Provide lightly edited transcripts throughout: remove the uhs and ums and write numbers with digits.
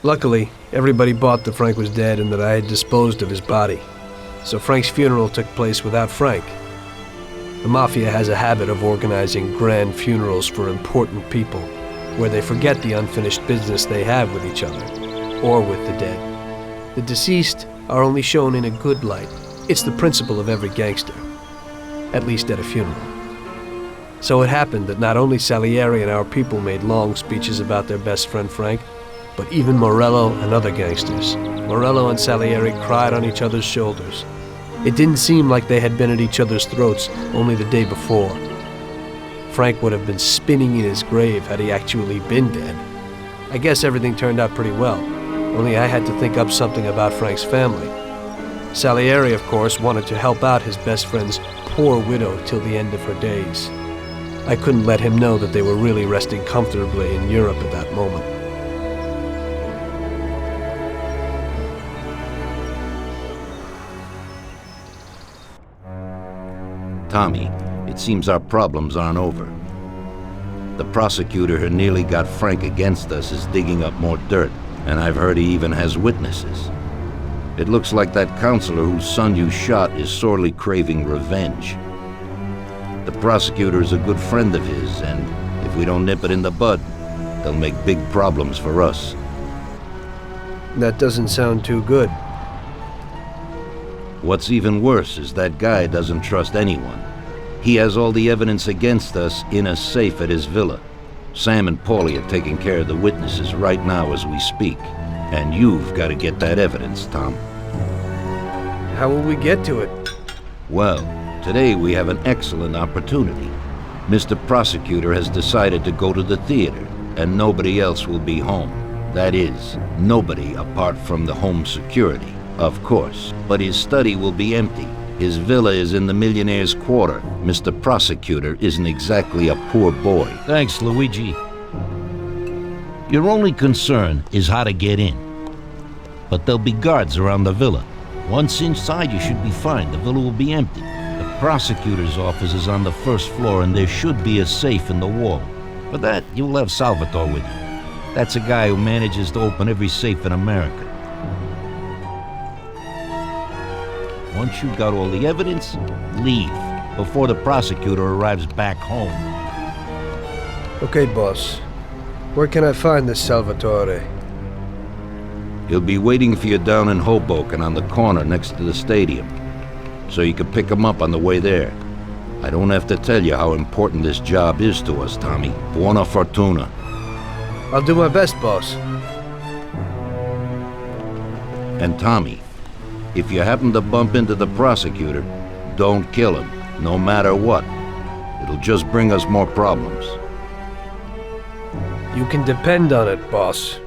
Luckily, everybody bought that Frank was dead and that I had disposed of his body. So Frank's funeral took place without Frank. The Mafia has a habit of organizing grand funerals for important people, where they forget the unfinished business they have with each other, or with the dead. The deceased are only shown in a good light. It's the principle of every gangster, at least at a funeral. So it happened that not only Salieri and our people made long speeches about their best friend Frank, but even Morello and other gangsters. Morello and Salieri cried on each other's shoulders. It didn't seem like they had been at each other's throats only the day before. Frank would have been spinning in his grave had he actually been dead. I guess everything turned out pretty well, only I had to think up something about Frank's family. Salieri, of course, wanted to help out his best friend's poor widow till the end of her days. I couldn't let him know that they were really resting comfortably in Europe at that moment. Tommy, it seems our problems aren't over. The prosecutor who nearly got Frank against us is digging up more dirt, and I've heard he even has witnesses. It looks like that counselor whose son you shot is sorely craving revenge. The prosecutor is a good friend of his, and if we don't nip it in the bud, they'll make big problems for us. That doesn't sound too good. What's even worse is that guy doesn't trust anyone. He has all the evidence against us in a safe at his villa. Sam and Paulie are taking care of the witnesses right now as we speak. And you've got to get that evidence, Tom. How will we get to it? Well, today we have an excellent opportunity. Mr. Prosecutor has decided to go to the theater, and nobody else will be home. That is, nobody apart from the home security, of course. But his study will be empty. His villa is in the Millionaire's Quarter. Mr. Prosecutor isn't exactly a poor boy. Thanks, Luigi. Your only concern is how to get in. But there'll be guards around the villa. Once inside, you should be fine. The villa will be empty. The prosecutor's office is on the first floor, and there should be a safe in the wall. For that, you'll have Salvatore with you. That's a guy who manages to open every safe in America. Once you've got all the evidence, leave before the prosecutor arrives back home. Okay, boss. Where can I find this Salvatore? He'll be waiting for you down in Hoboken on the corner next to the stadium, so you can pick him up on the way there. I don't have to tell you how important this job is to us, Tommy. Buona fortuna. I'll do my best, boss. And Tommy, if you happen to bump into the prosecutor, don't kill him, no matter what. It'll just bring us more problems. You can depend on it, boss.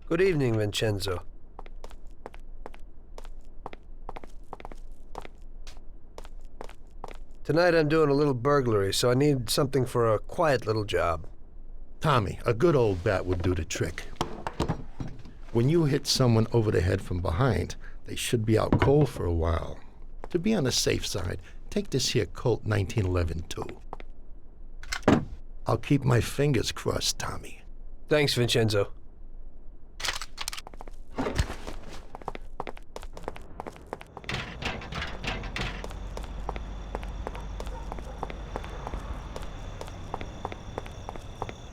Good evening, Vincenzo. Tonight I'm doing a little burglary, so I need something for a quiet little job. Tommy, a good old bat would do the trick. When you hit someone over the head from behind, they should be out cold for a while. To be on the safe side, take this here Colt 1911 too. I'll keep my fingers crossed, Tommy. Thanks, Vincenzo.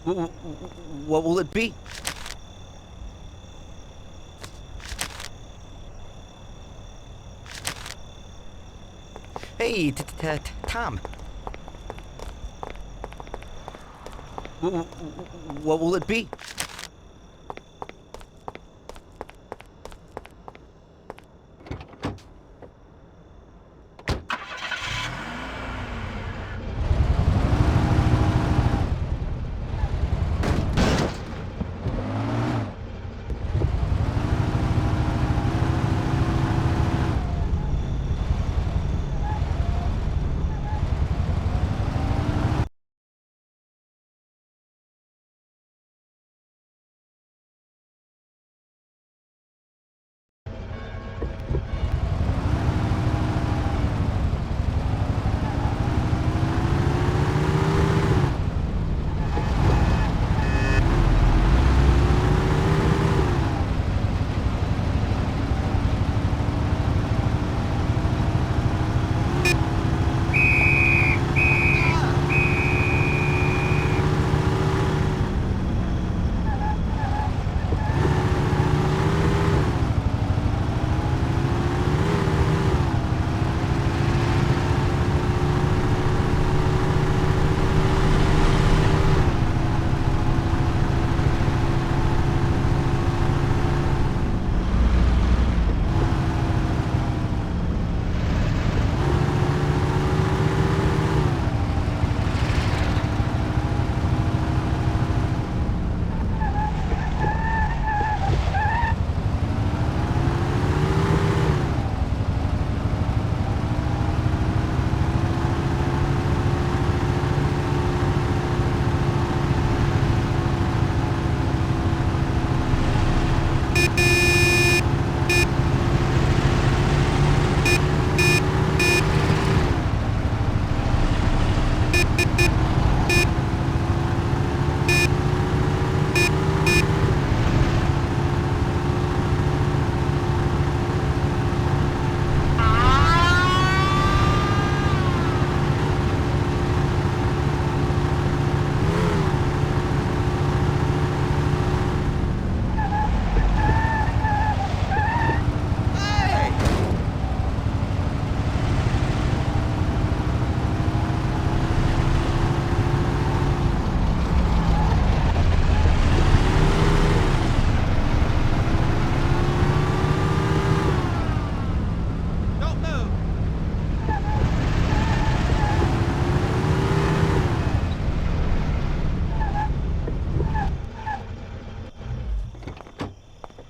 What will it be? Hey, Tom. What will it be?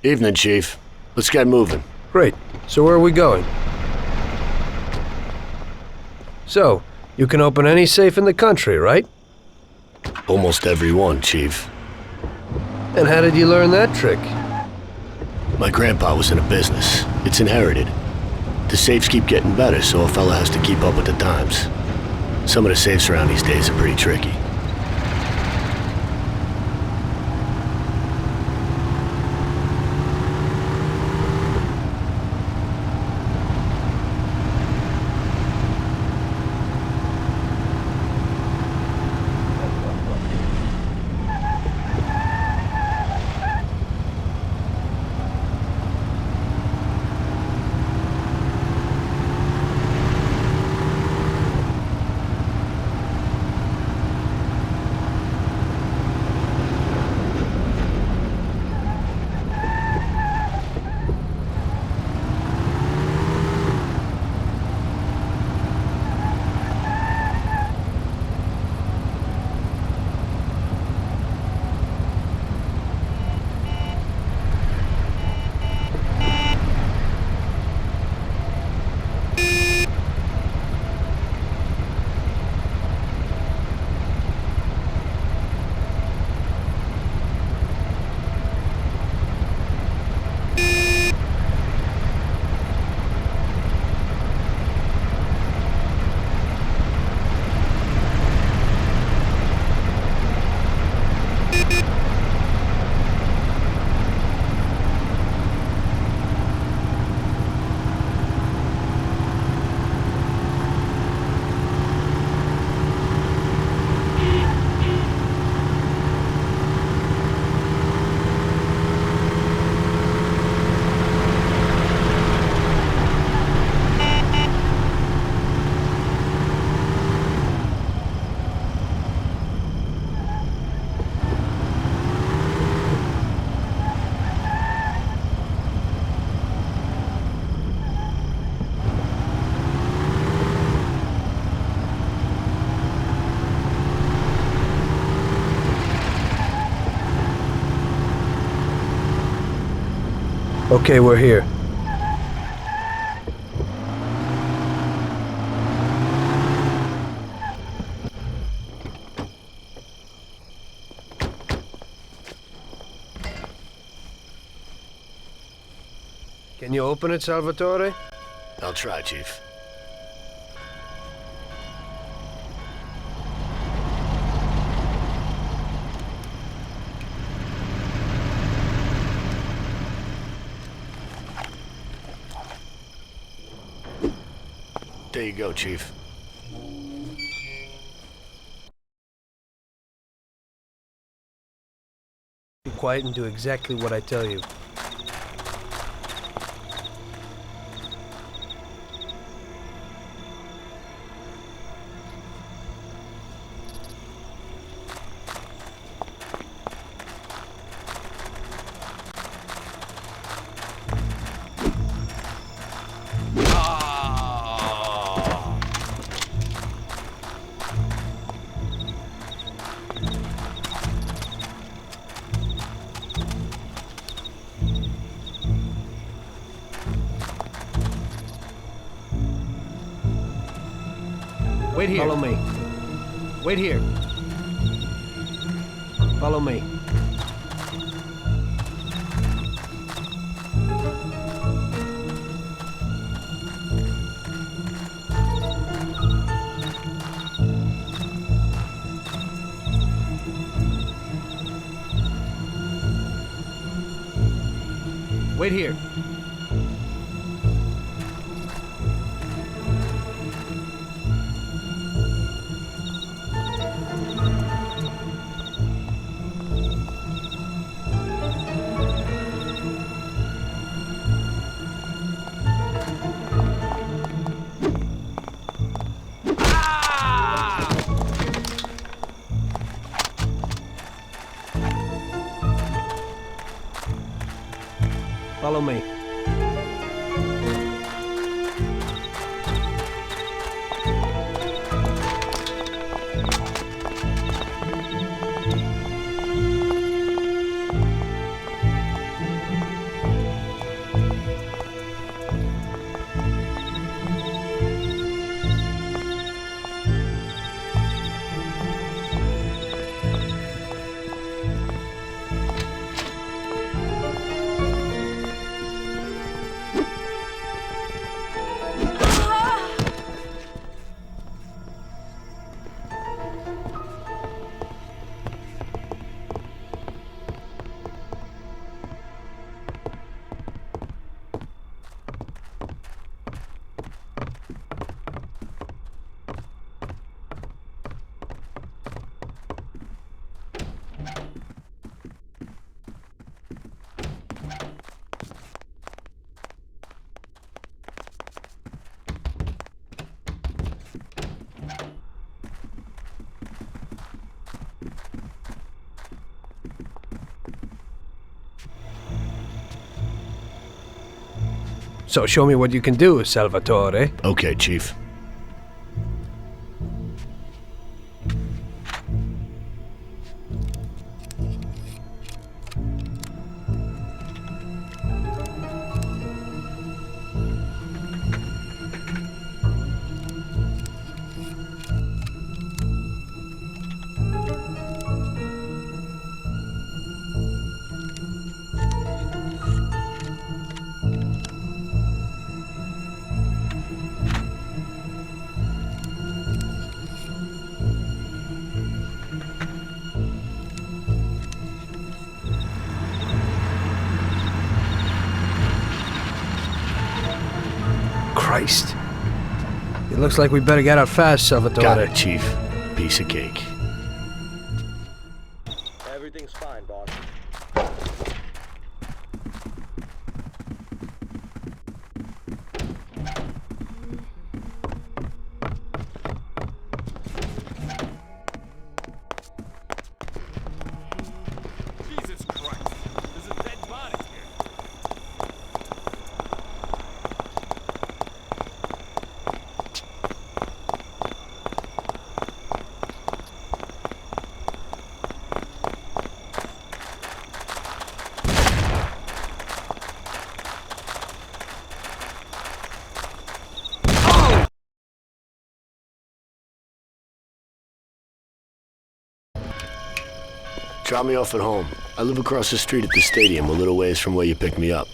Evening, Chief. Let's get moving. Great. So where are we going? So, you can open any safe in the country, right? Almost every one, Chief. And how did you learn that trick? My grandpa was in a business. It's inherited. The safes keep getting better, so a fella has to keep up with the times. Some of the safes around these days are pretty tricky. Okay, we're here. Can you open it, Salvatore? I'll try, Chief. There you go, Chief. Be quiet and do exactly what I tell you. Wait here. Follow me. Wait here. Follow me. Wait here. Follow me. So show me what you can do, Salvatore. Okay, Chief. Christ. It looks like we better get out fast, Salvatore. Got it, Chief. Piece of cake. Everything's fine, boss. Jesus Christ! There's a dead body here. Drop me off at home. I live across the street at the stadium, a little ways from where you picked me up.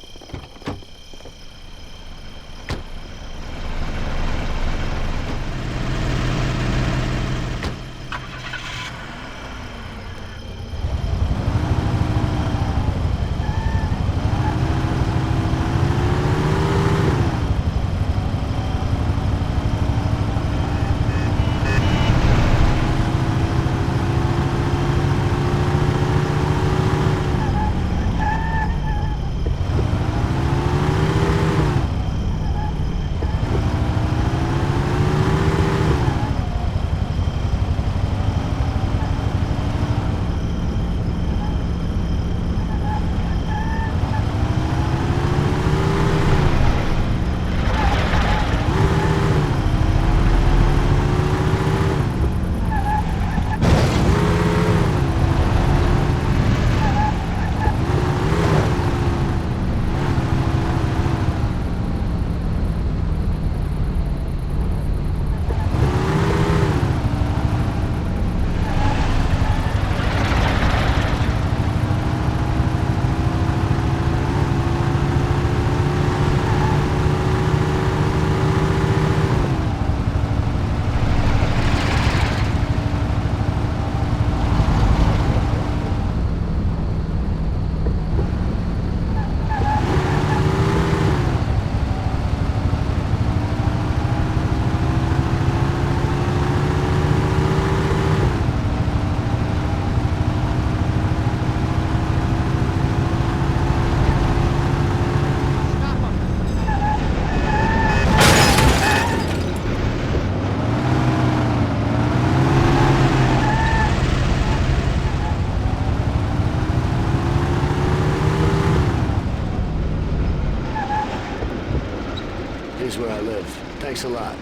Here's where I live. Thanks a lot.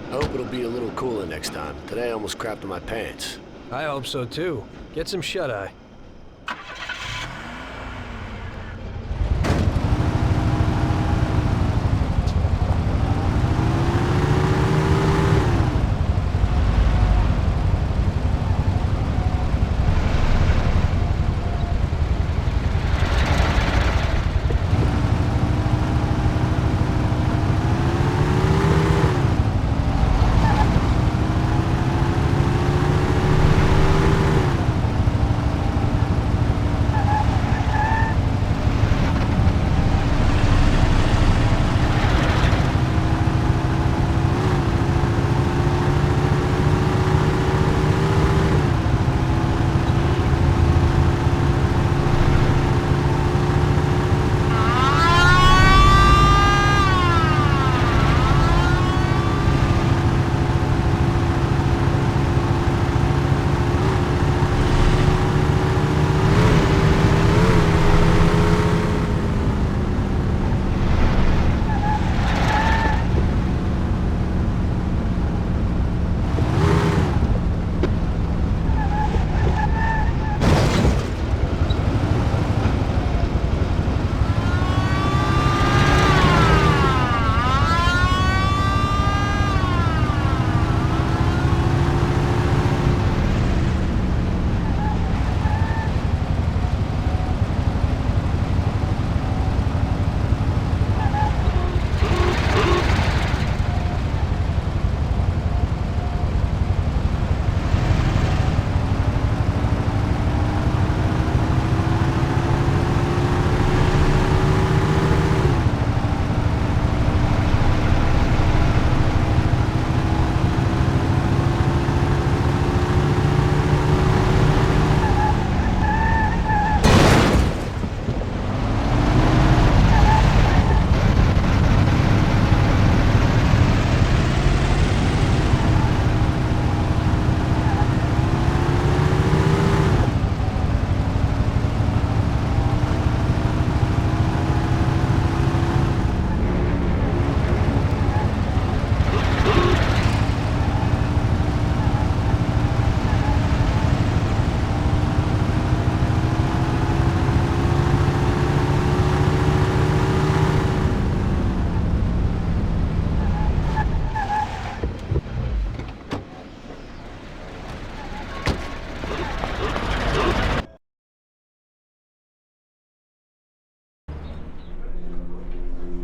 I hope it'll be a little cooler next time. Today I almost crapped in my pants. I hope so too. Get some shut-eye.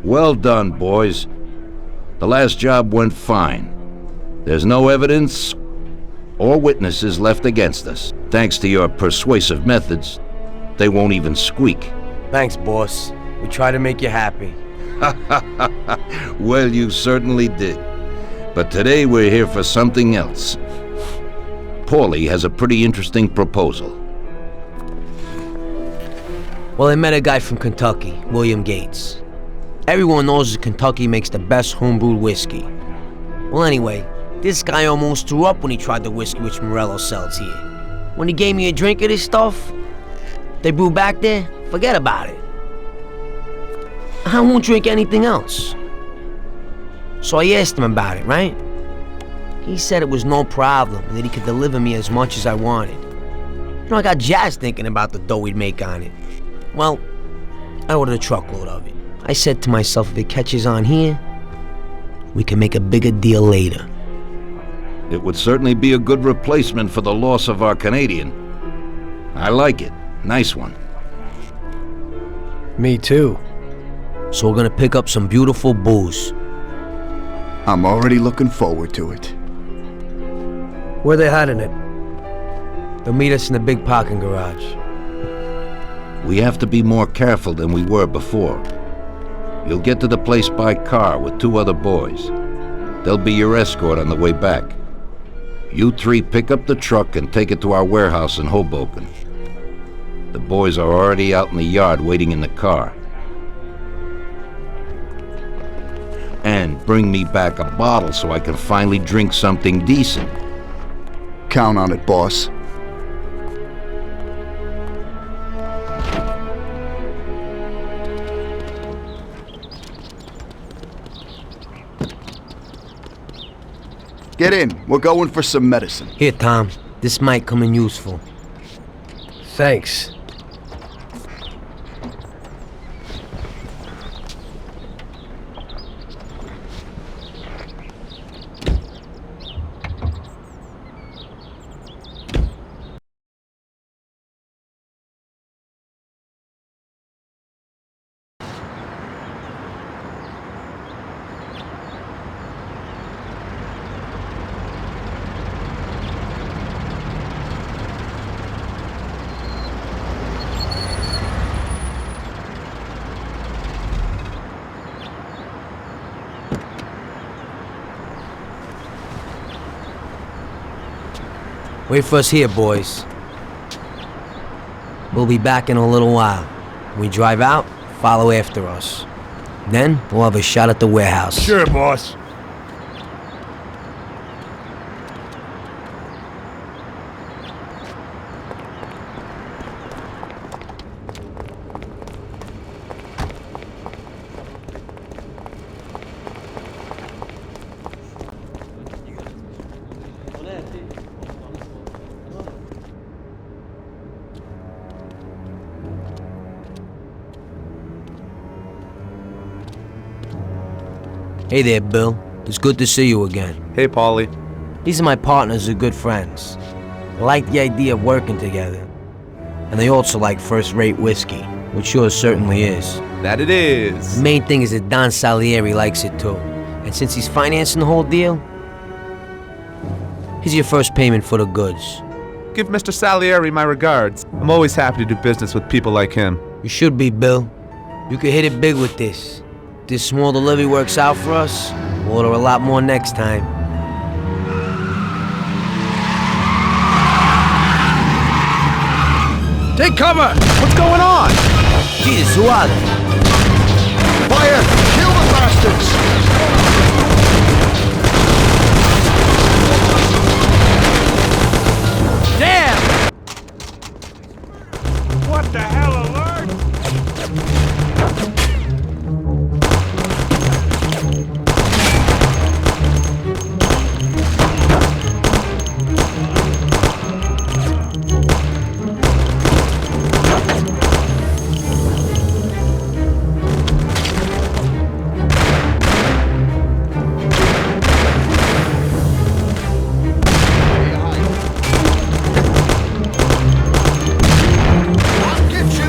Well done, boys. The last job went fine. There's no evidence or witnesses left against us. Thanks to your persuasive methods, they won't even squeak. Thanks, boss. We try to make you happy. Well, you certainly did. But today we're here for something else. Paulie has a pretty interesting proposal. Well, I met a guy from Kentucky, William Gates. Everyone knows that Kentucky makes the best homebrewed whiskey. Well, anyway, this guy almost threw up when he tried the whiskey which Morello sells here. When he gave me a drink of this stuff they brew back there, forget about it. I won't drink anything else. So I asked him about it, right? He said it was no problem and that he could deliver me as much as I wanted. You know, I got jazzed thinking about the dough we'd make on it. Well, I ordered a truckload of it. I said to myself, if it catches on here, we can make a bigger deal later. It would certainly be a good replacement for the loss of our Canadian. I like it. Nice one. Me too. So we're gonna pick up some beautiful booze. I'm already looking forward to it. Where they hiding it? They'll meet us in the big parking garage. We have to be more careful than we were before. You'll get to the place by car with 2 other boys. They'll be your escort on the way back. You 3 pick up the truck and take it to our warehouse in Hoboken. The boys are already out in the yard waiting in the car. And bring me back a bottle so I can finally drink something decent. Count on it, boss. Get in. We're going for some medicine. Here, Tom. This might come in useful. Thanks. Wait for us here, boys. We'll be back in a little while. When we drive out, follow after us. Then, we'll have a shot at the warehouse. Sure, boss. Hey there, Bill. It's good to see you again. Hey, Paulie. These are my partners who are good friends. They like the idea of working together. And they also like first-rate whiskey, which yours certainly is. That it is. The main thing is that Don Salieri likes it too. And since he's financing the whole deal, here's your first payment for the goods. Give Mr. Salieri my regards. I'm always happy to do business with people like him. You should be, Bill. You could hit it big with this. If this small delivery works out for us, we'll order a lot more next time. Take cover! What's going on? Jesus, who are they? Fire! Kill the bastards! Damn! What the hell, alert? I'll get you!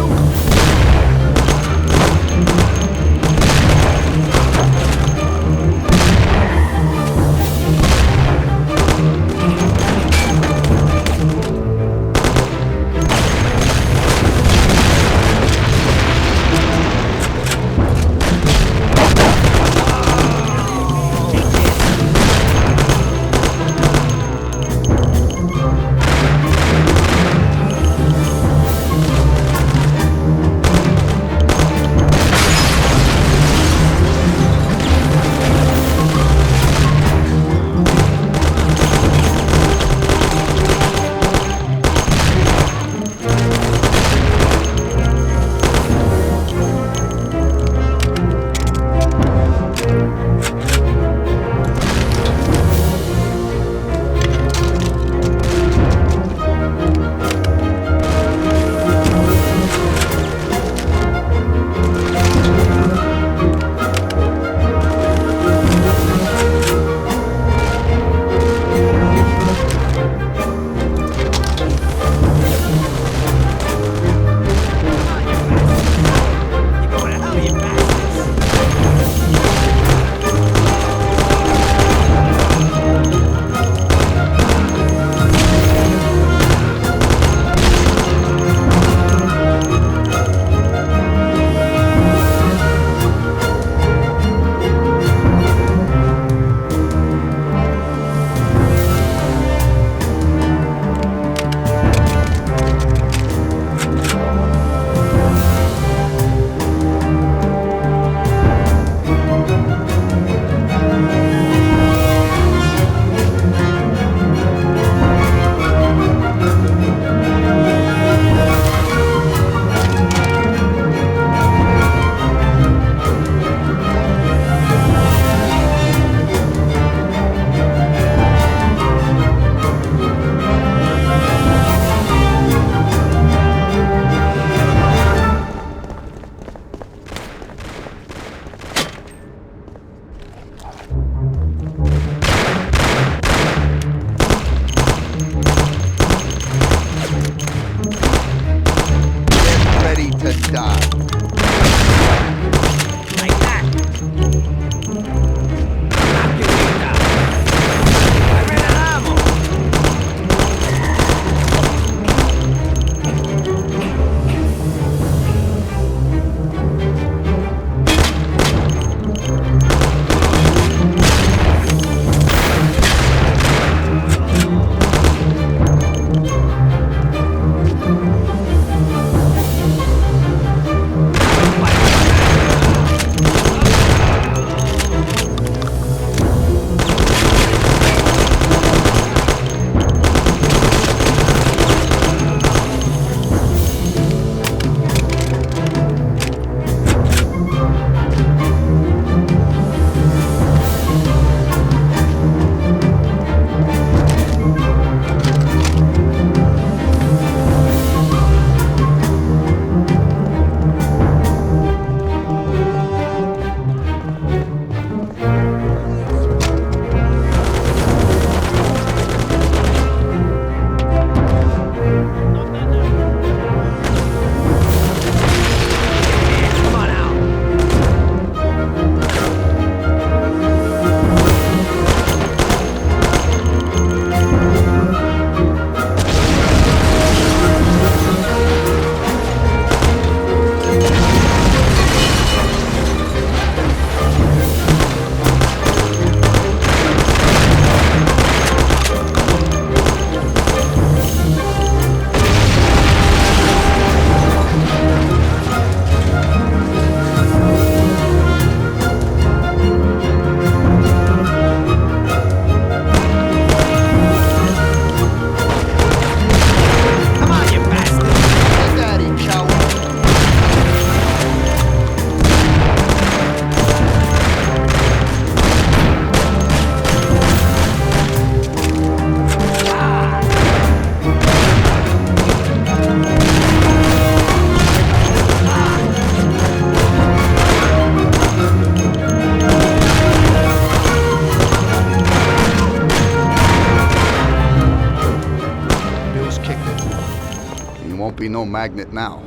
no magnet now.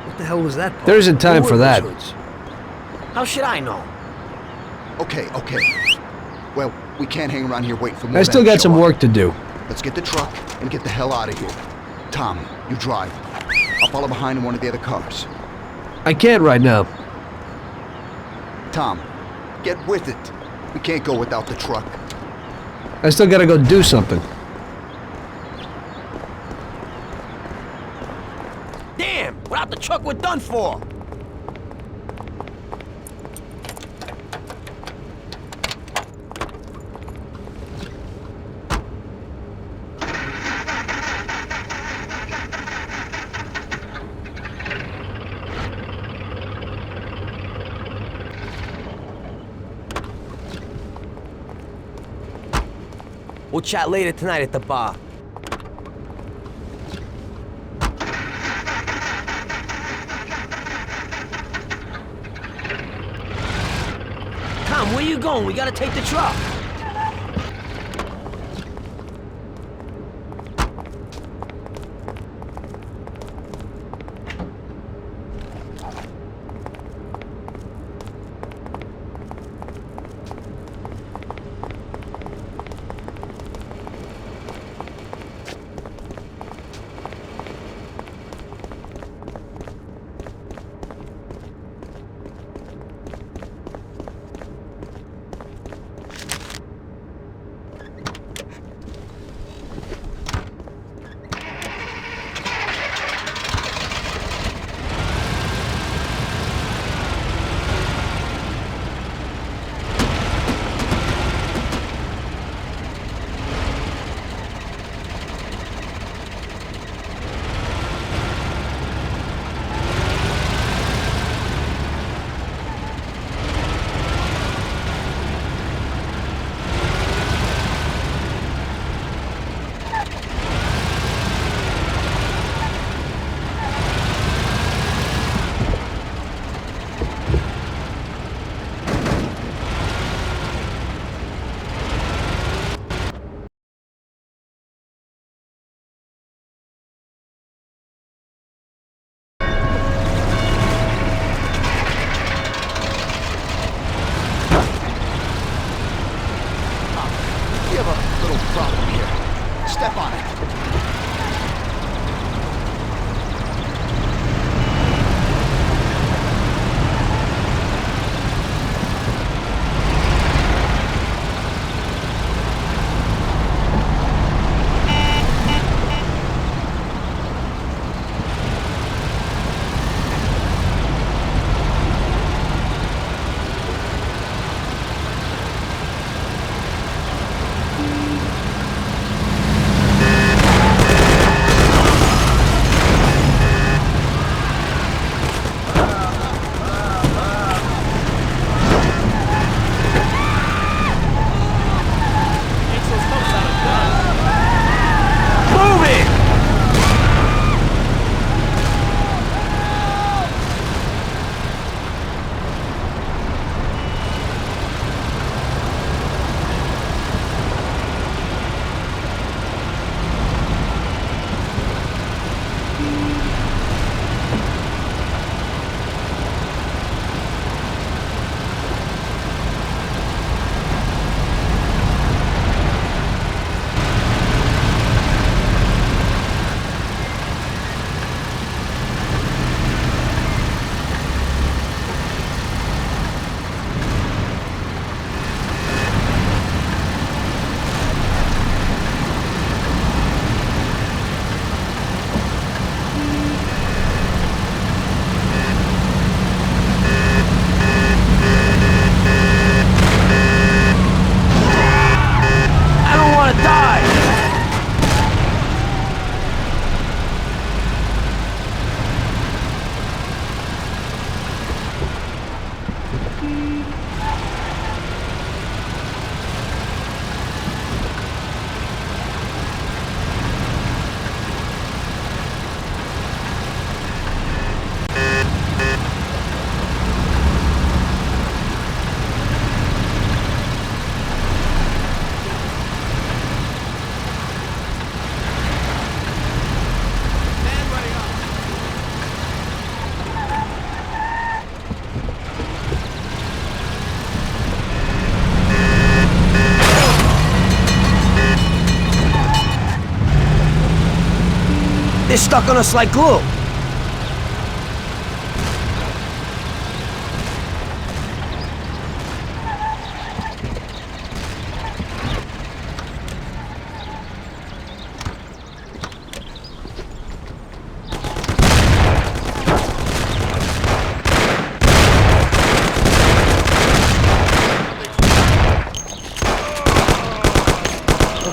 What the hell was that? There isn't time for that. How should I know? Okay. Well, we can't hang around here waiting for more. I still got some work to do. Let's get the truck and get the hell out of here. Tom, you drive. I'll follow behind in one of the other cars. I can't right now. Tom, get with it. We can't go without the truck. I still gotta go do something. Damn! Without the truck, we're done for! We'll chat later tonight at the bar. Tom, where you going? We gotta take the truck. They're stuck on us like glue.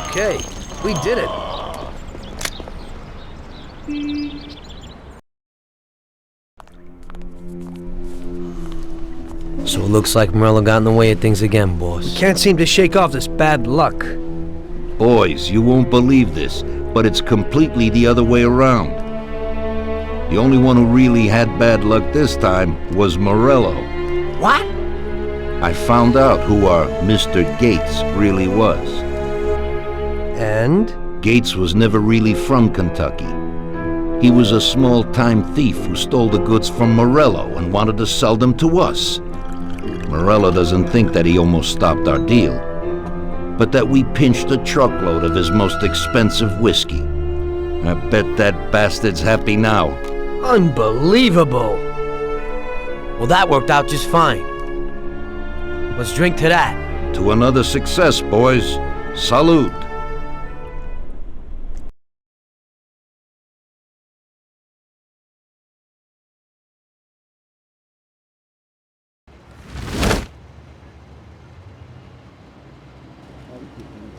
Okay, we did it. So it looks like Morello got in the way of things again, boss. Can't seem to shake off this bad luck. Boys, you won't believe this, but it's completely the other way around. The only one who really had bad luck this time was Morello. What? I found out who our Mr. Gates really was. And? Gates was never really from Kentucky. He was a small-time thief who stole the goods from Morello and wanted to sell them to us. Morello doesn't think that he almost stopped our deal, but that we pinched a truckload of his most expensive whiskey. I bet that bastard's happy now. Unbelievable! Well, that worked out just fine. Let's drink to that. To another success, boys. Salute.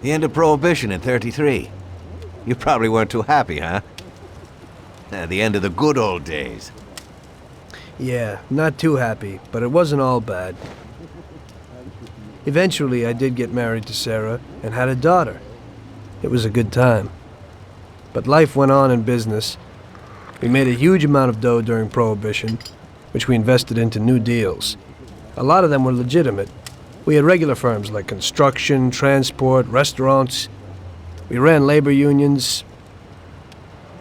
The end of Prohibition in '33. You probably weren't too happy, huh? The end of the good old days. Yeah, not too happy, but it wasn't all bad. Eventually, I did get married to Sarah and had a daughter. It was a good time. But life went on in business. We made a huge amount of dough during Prohibition, which we invested into new deals. A lot of them were legitimate. We had regular firms like construction, transport, restaurants. We ran labor unions.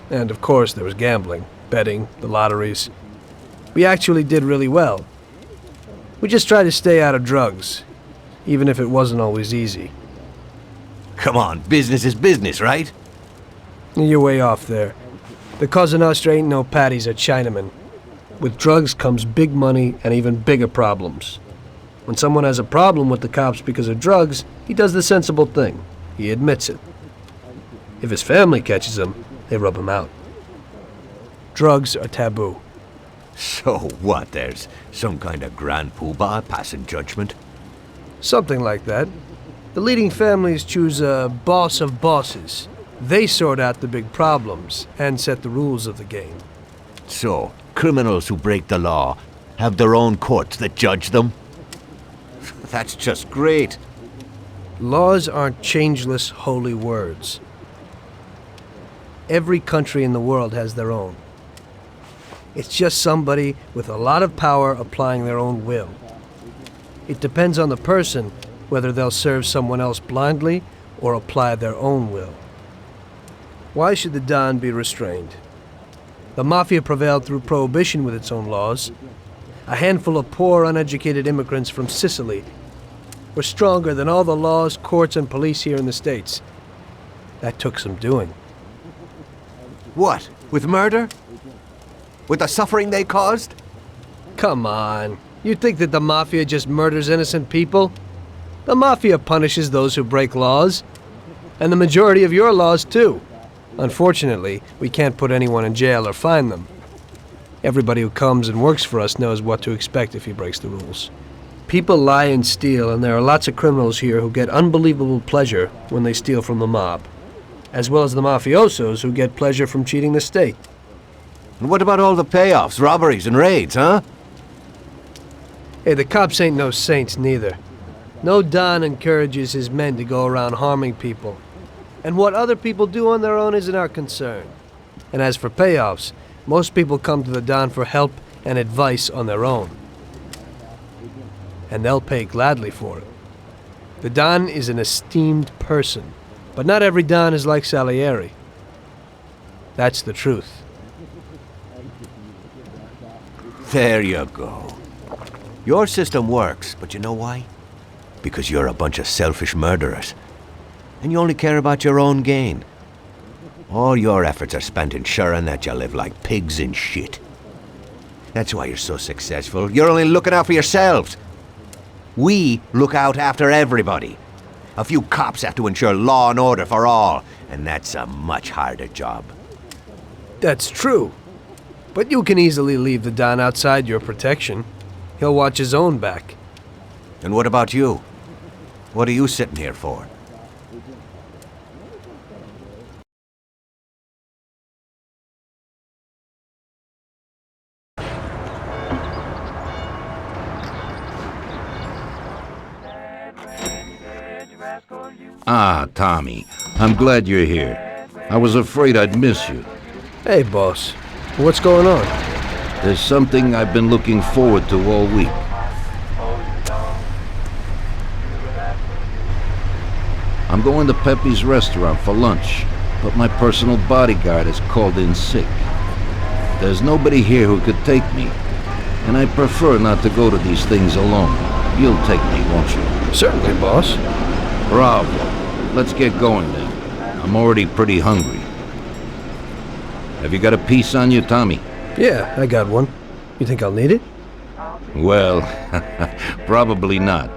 And of course, there was gambling, betting, the lotteries. We actually did really well. We just tried to stay out of drugs, even if it wasn't always easy. Come on, business is business, right? You're way off there. The Cosa Nostra ain't no Patties or Chinamen. With drugs comes big money and even bigger problems. When someone has a problem with the cops because of drugs, he does the sensible thing. He admits it. If his family catches him, they rub him out. Drugs are taboo. So what, there's some kind of grand poobah passing judgment? Something like that. The leading families choose a boss of bosses. They sort out the big problems and set the rules of the game. So, criminals who break the law have their own courts that judge them? That's just great. Laws aren't changeless holy words. Every country in the world has their own. It's just somebody with a lot of power applying their own will. It depends on the person whether they'll serve someone else blindly or apply their own will. Why should the Don be restrained? The Mafia prevailed through Prohibition with its own laws. A handful of poor, uneducated immigrants from Sicily were stronger than all the laws, courts, and police here in the States. That took some doing. What? With murder? With the suffering they caused? Come on. You think that the Mafia just murders innocent people? The Mafia punishes those who break laws. And the majority of your laws, too. Unfortunately, we can't put anyone in jail or fine them. Everybody who comes and works for us knows what to expect if he breaks the rules. People lie and steal, and there are lots of criminals here who get unbelievable pleasure when they steal from the mob, as well as the mafiosos who get pleasure from cheating the state. And what about all the payoffs, robberies, and raids, huh? Hey, the cops ain't no saints neither. No Don encourages his men to go around harming people. And what other people do on their own isn't our concern. And as for payoffs, most people come to the Don for help and advice on their own. And they'll pay gladly for it. The Don is an esteemed person, but not every Don is like Salieri. That's the truth. There you go. Your system works, but you know why? Because you're a bunch of selfish murderers. And you only care about your own gain. All your efforts are spent ensuring that you live like pigs in shit. That's why you're so successful. You're only looking out for yourselves. We look out after everybody. A few cops have to ensure law and order for all, and that's a much harder job. That's true. But you can easily leave the Don outside your protection. He'll watch his own back. And what about you? What are you sitting here for? Ah, Tommy. I'm glad you're here. I was afraid I'd miss you. Hey, boss. What's going on? There's something I've been looking forward to all week. I'm going to Pepe's restaurant for lunch, but my personal bodyguard is called in sick. There's nobody here who could take me, and I prefer not to go to these things alone. You'll take me, won't you? Certainly, boss. Bravo. Let's get going then. I'm already pretty hungry. Have you got a piece on you, Tommy? Yeah, I got one. You think I'll need it? Well, probably not.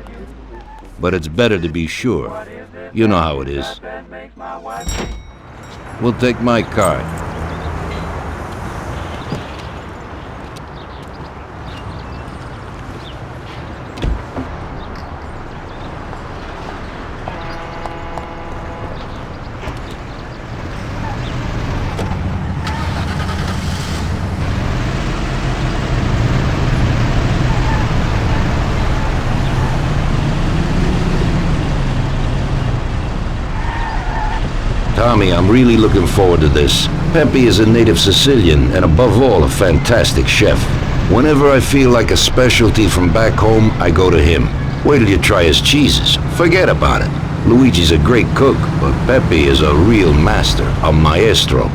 But it's better to be sure. You know how it is. We'll take my card. Tommy, I'm really looking forward to this. Pepe is a native Sicilian and above all a fantastic chef. Whenever I feel like a specialty from back home, I go to him. Wait till you try his cheeses. Forget about it. Luigi's a great cook, but Pepe is a real master, a maestro.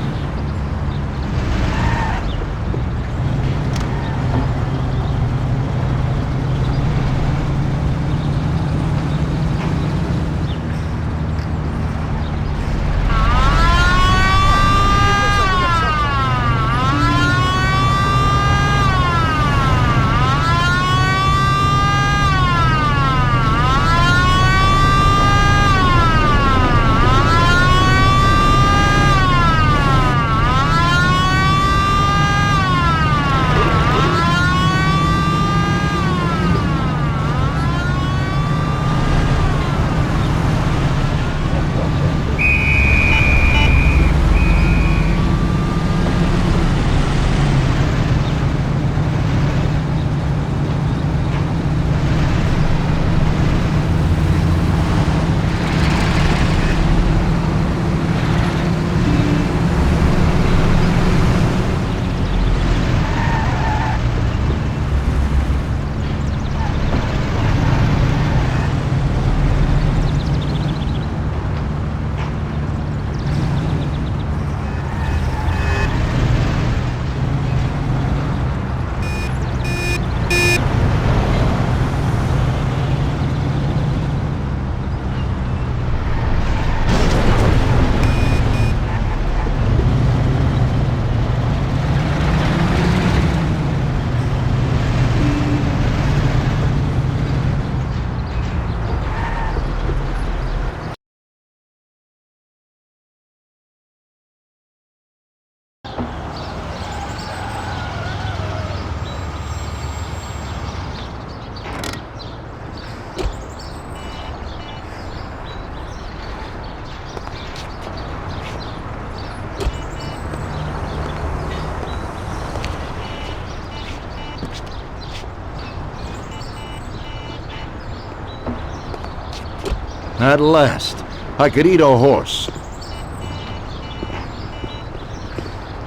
At last, I could eat a horse.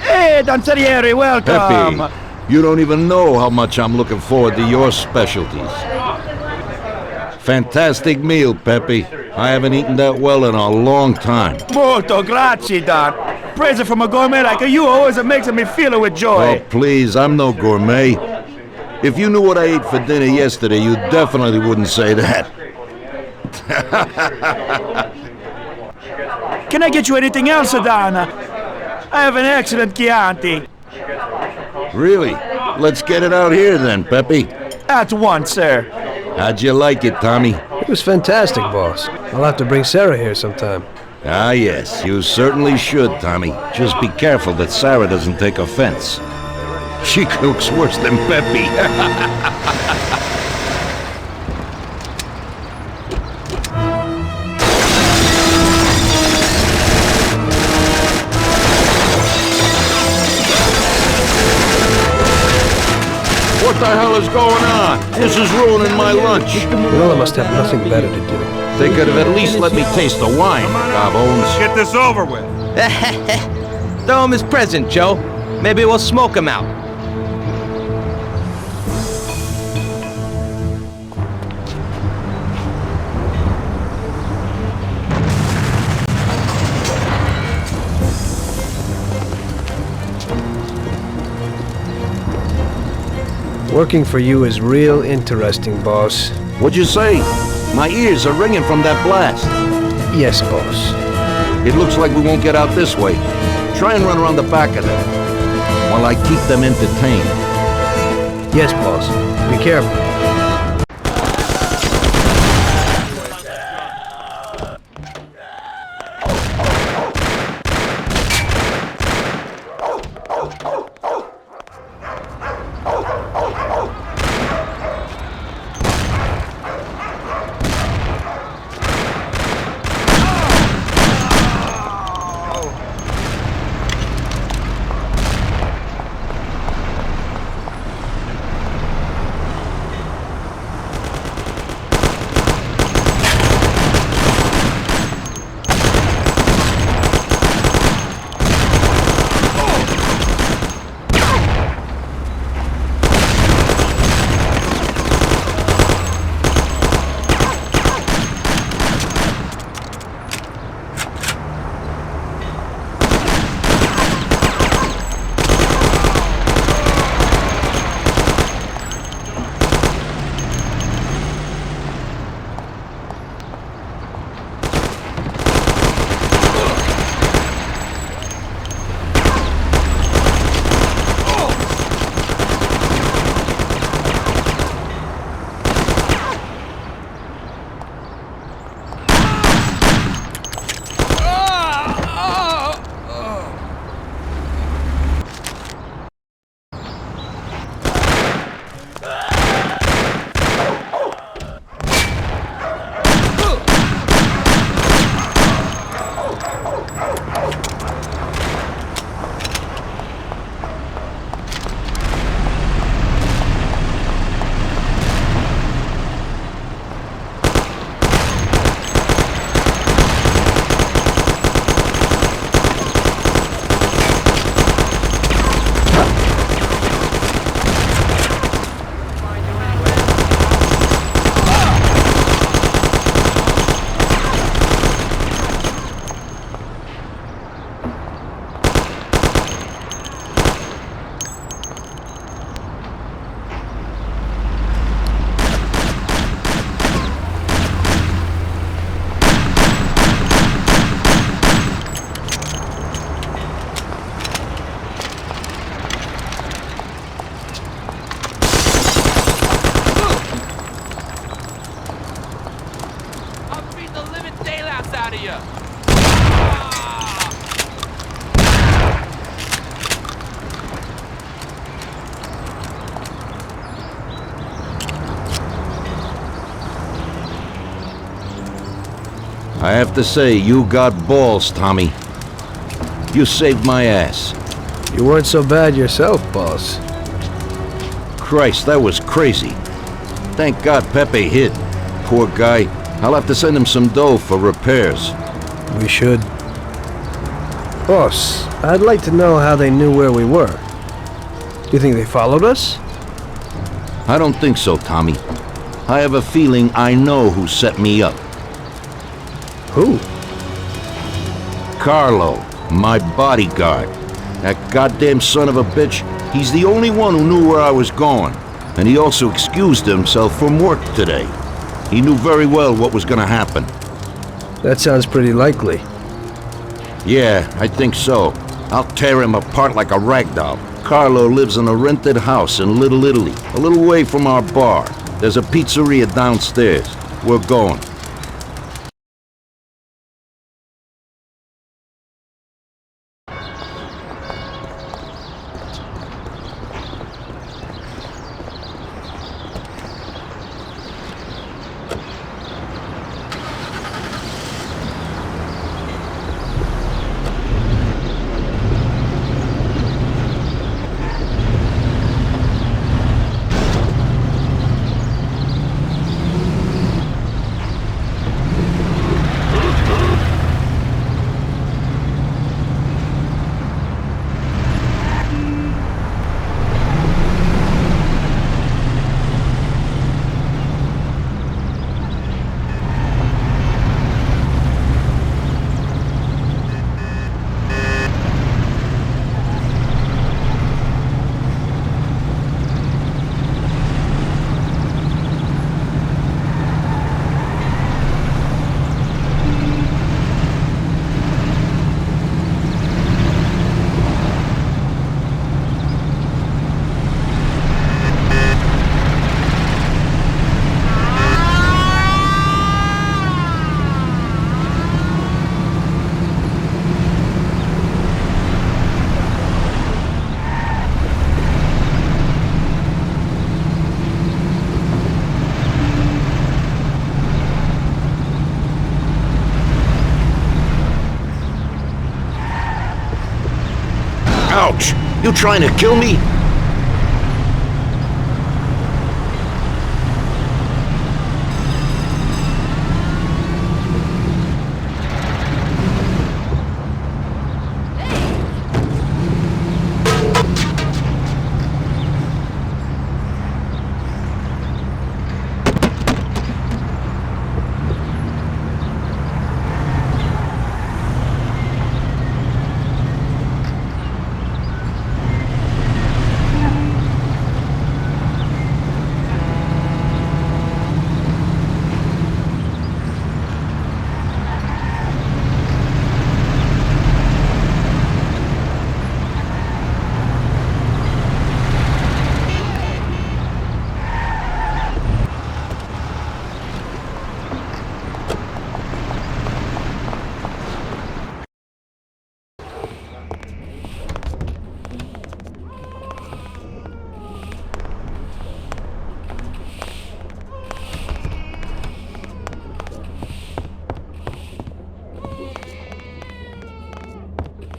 Hey, Don Salieri, welcome! Pepe, you don't even know how much I'm looking forward to your specialties. Fantastic meal, Pepe. I haven't eaten that well in a long time. Molto grazie, Don. Praise from a gourmet like you always makes me feel with joy. Oh, please, I'm no gourmet. If you knew what I ate for dinner yesterday, you definitely wouldn't say that. Can I get you anything else, Don? I have an excellent Chianti. Really? Let's get it out here then, Pepe. At once, sir. How'd you like it, Tommy? It was fantastic, boss. I'll have to bring Sarah here sometime. Ah, yes, you certainly should, Tommy. Just be careful that Sarah doesn't take offense. She cooks worse than Pepe. What the hell is going on? This is ruining my lunch. Morello must have nothing better to do. They could have at least let me taste the wine, Gobbones. Get this over with. Throw him his present, Joe. Maybe we'll smoke him out. Working for you is real interesting, boss. What'd you say? My ears are ringing from that blast. Yes, boss. It looks like we won't get out this way. Try and run around the back of them while I keep them entertained. Yes, boss. Be careful. I have to say, you got balls, Tommy. You saved my ass. You weren't so bad yourself, boss. Christ, that was crazy. Thank God Pepe hid. Poor guy. I'll have to send him some dough for repairs. We should. Boss, I'd like to know how they knew where we were. Do you think they followed us? I don't think so, Tommy. I have a feeling I know who set me up. Who? Carlo, my bodyguard. That goddamn son of a bitch, he's the only one who knew where I was going. And he also excused himself from work today. He knew very well what was gonna happen. That sounds pretty likely. Yeah, I think so. I'll tear him apart like a rag doll. Carlo lives in a rented house in Little Italy, a little way from our bar. There's a pizzeria downstairs. We're going. Ouch! You trying to kill me?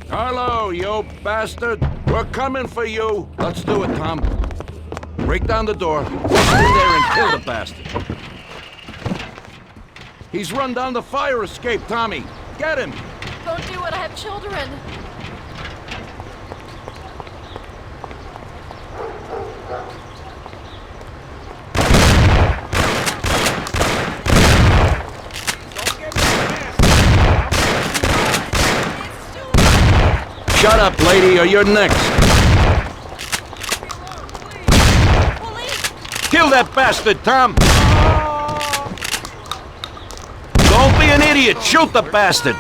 Carlo, you bastard! We're coming for you! Let's do it, Tom. Break down the door, get in there and kill the bastard. He's run down the fire escape, Tommy. Get him! Don't do it, I have children. Shut up, lady, or you're next. Kill that bastard, Tom! Don't be an idiot! Shoot the bastard!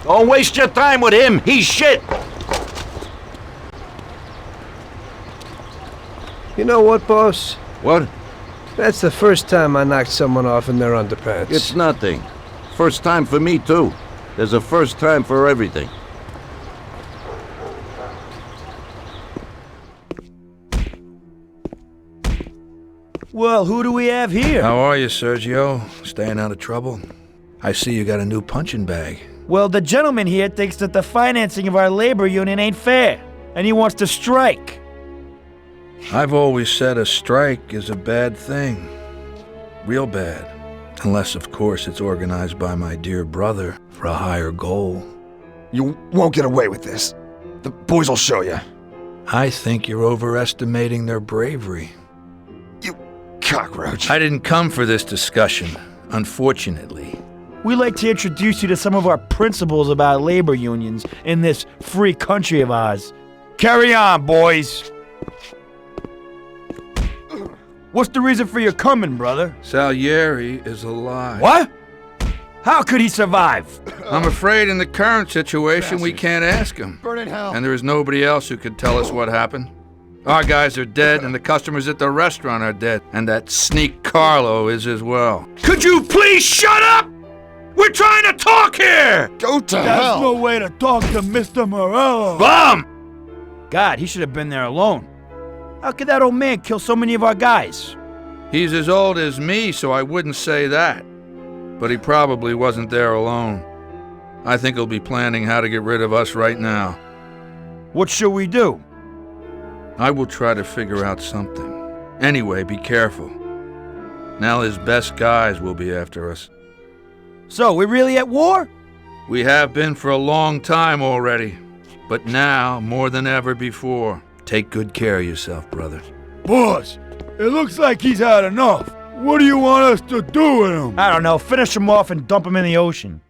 Don't waste your time with him! He's shit! You know what, boss? What? That's the first time I knocked someone off in their underpants. It's nothing. First time for me, too. There's a first time for everything. Well, who do we have here? How are you, Sergio? Staying out of trouble? I see you got a new punching bag. Well, the gentleman here thinks that the financing of our labor union ain't fair, and he wants to strike. I've always said a strike is a bad thing. Real bad. Unless, of course, it's organized by my dear brother for a higher goal. You won't get away with this. The boys will show you. I think you're overestimating their bravery. You cockroach. I didn't come for this discussion, unfortunately. We'd like to introduce you to some of our principles about labor unions in this free country of ours. Carry on, boys. What's the reason for your coming, brother? Salieri is alive. What? How could he survive? I'm afraid in the current situation we can't ask him. Burn in hell. And there is nobody else who could tell us what happened. Our guys are dead, and the customers at the restaurant are dead, and that sneak Carlo is as well. Could you please shut up? We're trying to talk here! Go to There's hell. no way to talk to Mr. Morello. Bum! God, he should have been there alone. How could that old man kill so many of our guys? He's as old as me, so I wouldn't say that. But he probably wasn't there alone. I think he'll be planning how to get rid of us right now. What should we do? I will try to figure out something. Anyway, be careful. Now his best guys will be after us. So, we're really at war? We have been for a long time already. But now, more than ever before, take good care of yourself, brother. Boss, it looks like he's had enough. What do you want us to do with him? I don't know. Finish him off and dump him in the ocean.